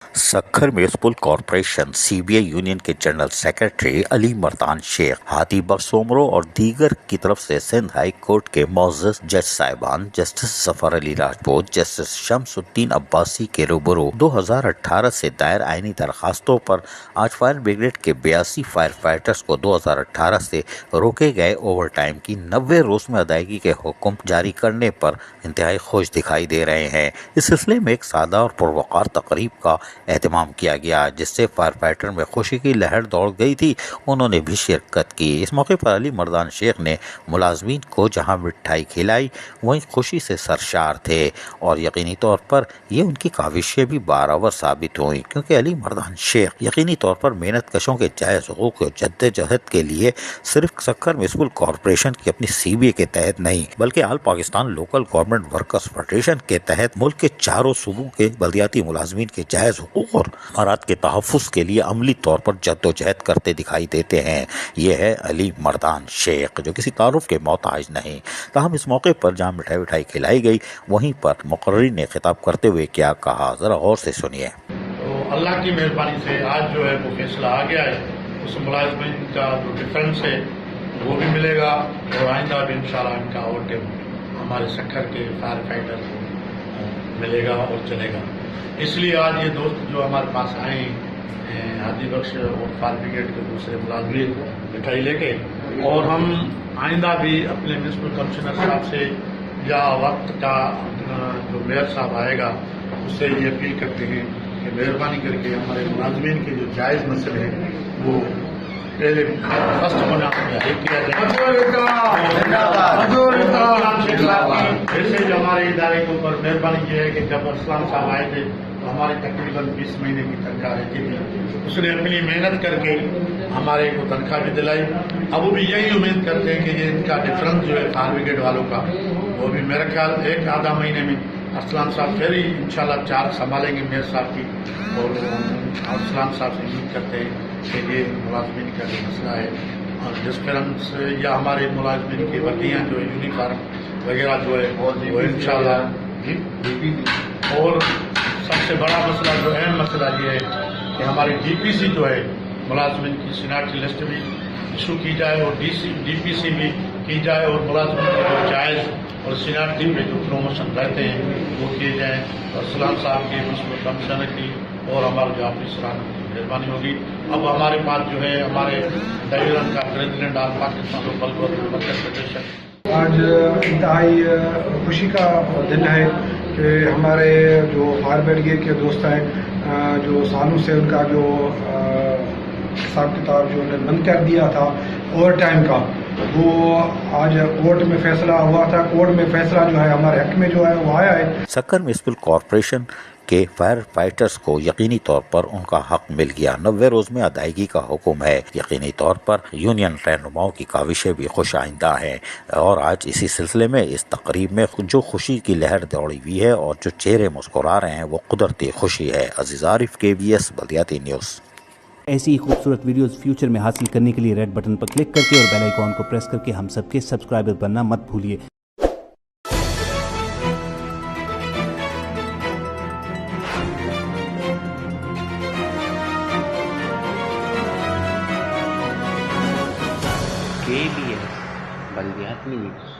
Sukkur municipal corporation CBI union के general secretary Ali Mardan Sheikh, Hadi बख्श सोमरो और दीगर की तरफ से सिंध हाई कोर्ट के मोअज़्ज़ज़ जज साहिबान जस्टिस जफर अली राजपूत, जस्टिस शम्सुद्दीन अब्बासी के रूबरू 2018 से दायर आईनी दरखास्तों पर आज फायर ब्रिगेड के 82 फायर फाइटर्स को 2018 से रोके गए ओवर टाइम की 90 रोज में अदायगी के हुक्म जारी करने पर इंतहाई खुश दिखाई दे रहे हैं। इस सिलसिले में एक सादा और पुरवकार तकरीब का एहतमाम किया गया, जिससे फायर फाइटर में खुशी की लहर दौड़ गई थी। उन्होंने भी शिरकत की। इस मौके पर अली मर्दान शेख ने मुलाजमीन को जहां मिठाई खिलाई वहीं खुशी से सरशार थे और यकीनी तौर पर ये उनकी काविशें भी बारावर साबित हुई, क्योंकि अली मर्दान शेख यकीनी तौर पर मेहनत कशों के जायज़ हुकूक और जद्दोजहद के लिए सिर्फ सक्खर म्यूनिसिपल कॉरपोरेशन की अपनी सीबीए के तहत नहीं बल्कि all Pakistan local government workers federation के तहत मुल्क के चारों सूबों के बल्दियाती मुलाजमीन के जायज़ हुकूक और अमारात के तहफ़्फ़ुज़ के लिए अमली तौर पर जद्दोजहद करते दिखाई देते हैं। ये है अली मर्दान शेख, जो किसी तारुफ के मोहताज नहीं। ताहम इस मौके पर जहाँ मिठाई खिलाई गई वहीं पर मुकर्रिर ने खिताब करते हुए क्या कहा, ज़रा गौर से सुनिए। तो अल्लाह की मेहरबानी से आज जो है वो फैसला आ गया है। उस मुलाजमीन का जो डिफरेंस है वो भी मिलेगा और आइंदा भी इंशाल्लाह इनका और टाइम हमारे सक्खर के फायर फाइटर को मिलेगा और चलेगा। इसलिए आज ये दोस्त जो हमारे पास आए हादी बख्श और फायर ब्रिगेड के दूसरे मुलाजमीन मिठाई लेके, और हम आइंदा भी अपने म्यूनिसिपल कमिश्नर साहब से या वक्त का जो मेयर साहब आएगा उससे ये अपील करते हैं कि मेहरबानी करके हमारे मुलाजमीन के जो जायज़ मसले हैं वो पहले फर्स्ट होना किया जाए। जैसे जो हमारे इदारे के ऊपर मेहरबानी ये है कि जब असलाम साहब आए थे तो हमारे तकरीबन 20 महीने की तनख्वाह रहती थी। उसने अपनी मेहनत करके हमारे को तनख्वाह भी दिलाई। अब वो भी यही उम्मीद करते हैं कि ये इनका डिफरेंस जो है फायर ब्रिगेड वालों का वो भी मेरा ख्याल एक आधा महीने में अरसलान साहब फिर ही इंशाल्लाह चार संभालेंगे मेयर साहब की, और अरसलान साहब से उम्मीद करते हैं कि ये मुलाजमीन का जो मसला है और डिफरेंस या हमारे मुलाजमीन की वर्दियाँ जो है यूनिफॉर्म वगैरह जो है वो इंशाल्लाह। और सबसे बड़ा मसला जो अहम मसला ये है कि हमारी डीपीसी जो है मुलाजमीन की सीनियरिटी लिस्ट भी इशू की जाए और डीपीसी भी की जाए और मुलाजमीन के जो जायज़ और सीनियरिटी पे जो प्रमोशन रहते हैं वो किए जाएँ। और सलाम साहब के म्यूनिसिपल कमिश्नर की और हमारे जो ऑफिसरान की मेहरबानी होगी। अब हमारे पास जो है हमारे डिवीजन का president all Pakistan local government workers federation, आज इंतहाई खुशी का दिन है कि हमारे जो फायर ब्रिगेड के दोस्त हैं, जो सालों से उनका जो हिसाब किताब जो उन्होंने बंद कर दिया था ओवर टाइम का, वो आज कोर्ट में फैसला हुआ था। कोर्ट में फैसला जो है हमारे हक में जो है वो आया है। सक्खर म्यूनिसिपल कॉरपोरेशन के फायर फाइटर्स को यकीनी तौर पर उनका हक मिल गया। 90 रोज में अदायगी का हुक्म है। यकीनी तौर पर यूनियन रहनुमाओं की काविशें भी खुश आइंदा हैं और आज इसी सिलसिले में इस तकरीब में जो खुशी की लहर दौड़ी हुई है और जो चेहरे मुस्कुरा रहे हैं वो कुदरती खुशी है। अजीज आरिफ, KBS बल्दियाती न्यूज़। ऐसी ही खूबसूरत वीडियोस फ्यूचर में हासिल करने के लिए रेड बटन पर क्लिक करके और बेल आइकॉन को प्रेस करके हम सबके सब्सक्राइबर बनना मत भूलिए। KBS बल्दियाती न्यूज़।